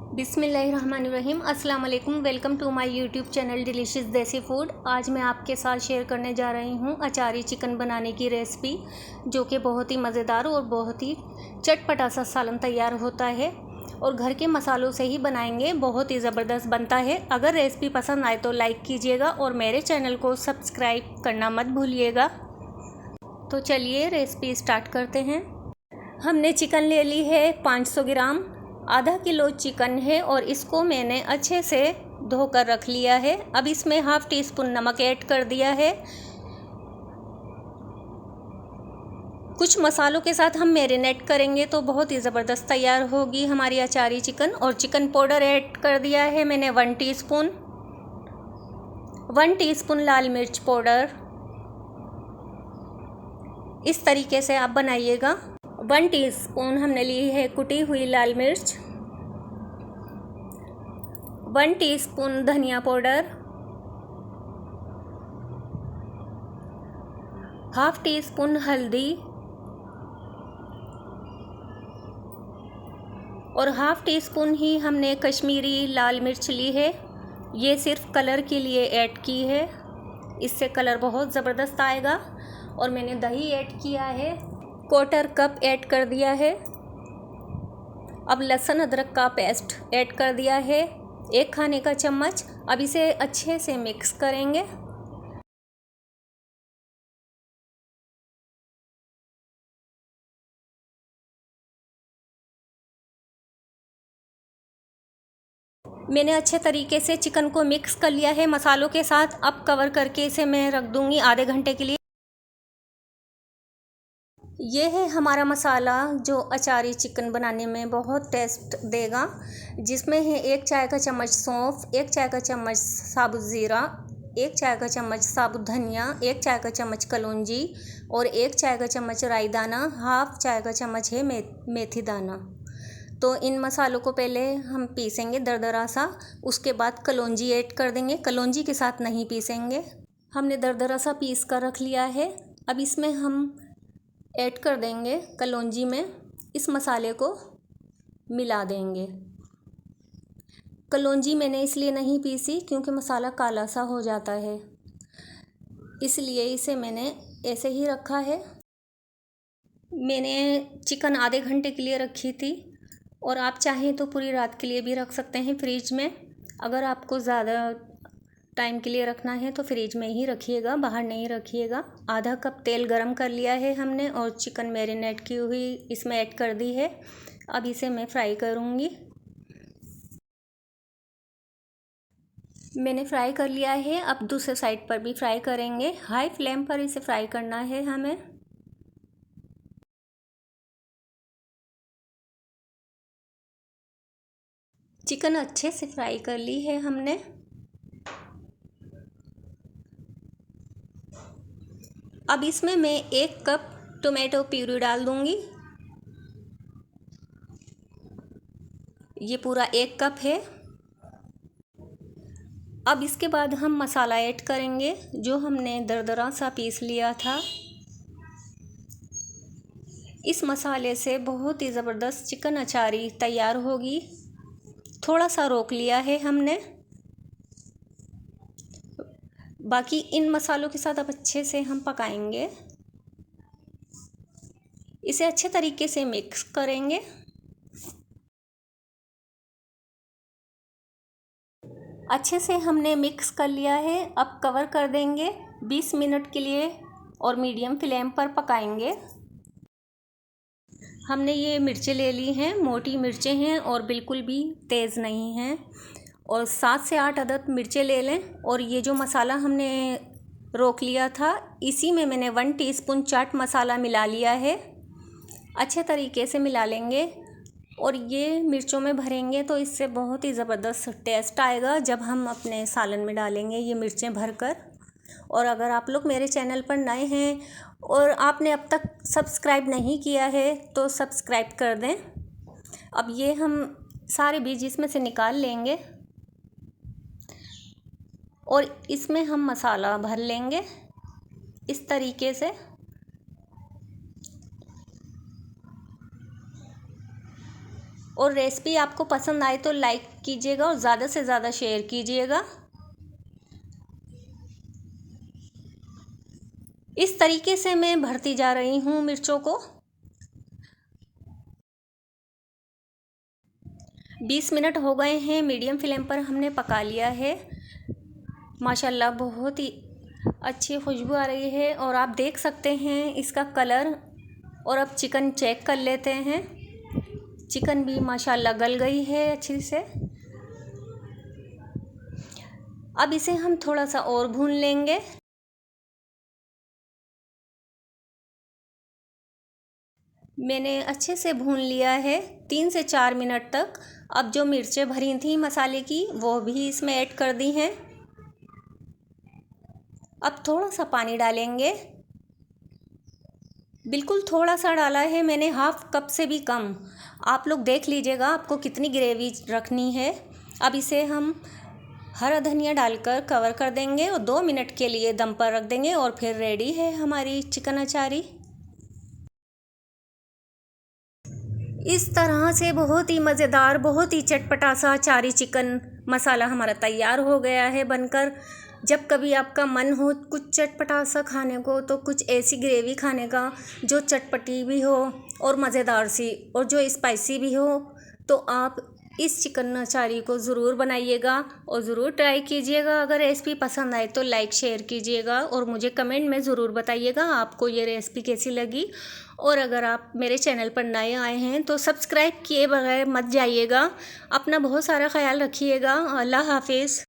बिस्मिल्लाहिर्रहमानिर्रहीम। अस्सलाम वालेकुम। Welcome to my YouTube channel delicious desi food. आज मैं आपके साथ शेयर करने जा रही हूँ अचारी चिकन बनाने की रेसिपी, जो कि बहुत ही मज़ेदार और बहुत ही चटपटा सा सालन तैयार होता है और घर के मसालों से ही बनाएंगे, बहुत ही ज़बरदस्त बनता है। अगर रेसिपी पसंद आए तो लाइक कीजिएगा और मेरे चैनल को सब्सक्राइब करना मत भूलिएगा। तो चलिए रेसिपी स्टार्ट करते हैं। हमने चिकन ले ली है 500 ग्राम। आधा किलो चिकन है और इसको मैंने अच्छे से धोकर रख लिया है। अब इसमें हाफ़ टी स्पून नमक ऐड कर दिया है। कुछ मसालों के साथ हम मैरिनेट करेंगे तो बहुत ही ज़बरदस्त तैयार होगी हमारी अचारी चिकन। और चिकन पाउडर ऐड कर दिया है मैंने 1 टीस्पून। 1 टीस्पून लाल मिर्च पाउडर। इस तरीके से आप बनाइएगा। 1 टीस्पून हमने ली है कुटी हुई लाल मिर्च। 1 टीस्पून धनिया पाउडर। हाफ़ टी स्पून हल्दी और हाफ़ टी स्पून ही हमने कश्मीरी लाल मिर्च ली है। ये सिर्फ कलर के लिए ऐड की है, इससे कलर बहुत ज़बरदस्त आएगा। और मैंने दही ऐड किया है, 1/4 कप ऐड कर दिया है। अब लहसुन अदरक का पेस्ट ऐड कर दिया है, 1 खाने का चम्मच। अब इसे अच्छे से मिक्स करेंगे। मैंने अच्छे तरीके से चिकन को मिक्स कर लिया है मसालों के साथ। अब कवर करके इसे मैं रख दूंगी आधे घंटे के लिए। ये है हमारा मसाला जो अचारी चिकन बनाने में बहुत टेस्ट देगा, जिसमें है 1 चाय का चम्मच सौंफ, 1 चाय का चम्मच साबुत ज़ीरा, 1 चाय का चम्मच साबुत धनिया, 1 चाय का चम्मच कलौंजी और 1 चाय का चम्मच राई दाना, हाफ़ चाय का चम्मच है मेथी दाना। तो इन मसालों को पहले हम पीसेंगे दरदरा सा, उसके बाद कलौंजी ऐड कर देंगे। कलौंजी के साथ नहीं पीसेंगे। हमने दरदरा सा पीस कर रख लिया है। अब इसमें हम ऐड कर देंगे कलौंजी में, इस मसाले को मिला देंगे। कलौंजी मैंने इसलिए नहीं पीसी क्योंकि मसाला काला सा हो जाता है, इसलिए इसे मैंने ऐसे ही रखा है। मैंने चिकन आधे घंटे के लिए रखी थी और आप चाहें तो पूरी रात के लिए भी रख सकते हैं फ्रिज में। अगर आपको ज़्यादा टाइम के लिए रखना है तो फ्रिज में ही रखिएगा, बाहर नहीं रखिएगा। आधा कप तेल गरम कर लिया है हमने और चिकन मैरिनेट की हुई इसमें ऐड कर दी है। अब इसे मैं फ्राई करूँगी। मैंने फ्राई कर लिया है। अब दूसरे साइड पर भी फ्राई करेंगे। हाई फ्लेम पर इसे फ्राई करना है हमें। चिकन अच्छे से फ्राई कर ली है हमने। अब इसमें मैं 1 कप टोमेटो प्यूरी डाल दूंगी। ये पूरा 1 कप है। अब इसके बाद हम मसाला ऐड करेंगे जो हमने दरदरा सा पीस लिया था। इस मसाले से बहुत ही ज़बरदस्त चिकन अचारी तैयार होगी। थोड़ा सा रोक लिया है हमने। बाकी इन मसालों के साथ अब अच्छे से हम पकाएंगे। इसे अच्छे तरीके से मिक्स करेंगे। अच्छे से हमने मिक्स कर लिया है। अब कवर कर देंगे 20 मिनट के लिए और मीडियम फ्लेम पर पकाएंगे। हमने ये मिर्चें ले ली हैं, मोटी मिर्चें हैं और बिल्कुल भी तेज़ नहीं हैं। और 7 से 8 अदद मिर्चें ले लें। और ये जो मसाला हमने रोक लिया था, इसी में मैंने 1 टीस्पून चाट मसाला मिला लिया है। अच्छे तरीके से मिला लेंगे और ये मिर्चों में भरेंगे तो इससे बहुत ही ज़बरदस्त टेस्ट आएगा जब हम अपने सालन में डालेंगे ये मिर्चें भरकर। और अगर आप लोग मेरे चैनल पर नए हैं और आपने अब तक सब्सक्राइब नहीं किया है तो सब्सक्राइब कर दें। अब ये हम सारे बीज इसमें से निकाल लेंगे और इसमें हम मसाला भर लेंगे इस तरीके से। और रेसिपी आपको पसंद आए तो लाइक कीजिएगा और ज़्यादा से ज़्यादा शेयर कीजिएगा। इस तरीके से मैं भरती जा रही हूँ मिर्चों को। 20 मिनट हो गए हैं, मीडियम फ्लेम पर हमने पका लिया है। माशाल्लाह बहुत ही अच्छी खुशबू आ रही है और आप देख सकते हैं इसका कलर। और अब चिकन चेक कर लेते हैं। चिकन भी माशाल्लाह गल गई है अच्छी से। अब इसे हम थोड़ा सा और भून लेंगे। मैंने अच्छे से भून लिया है 3 से 4 मिनट तक। अब जो मिर्चें भरी थी मसाले की वो भी इसमें ऐड कर दी हैं। अब थोड़ा सा पानी डालेंगे, बिल्कुल थोड़ा सा डाला है मैंने, हाफ कप से भी कम। आप लोग देख लीजिएगा आपको कितनी ग्रेवी रखनी है। अब इसे हम हरा धनिया डालकर कवर कर देंगे और 2 मिनट के लिए दम पर रख देंगे और फिर रेडी है हमारी चिकन अचारी। इस तरह से बहुत ही मज़ेदार, बहुत ही चटपटा सा अचारी चिकन मसाला हमारा तैयार हो गया है बनकर। जब कभी आपका मन हो कुछ चटपटा सा खाने को तो कुछ ऐसी ग्रेवी खाने का जो चटपटी भी हो और मज़ेदार सी और जो स्पाइसी भी हो, तो आप इस चिकन अचारी को ज़रूर बनाइएगा और ज़रूर ट्राई कीजिएगा। अगर रेसिपी पसंद आए तो लाइक शेयर कीजिएगा और मुझे कमेंट में ज़रूर बताइएगा आपको ये रेसिपी कैसी लगी। और अगर आप मेरे चैनल पर नए आए हैं तो सब्सक्राइब किए बगैर मत जाइएगा। अपना बहुत सारा ख्याल रखिएगा। अल्लाह हाफिज़।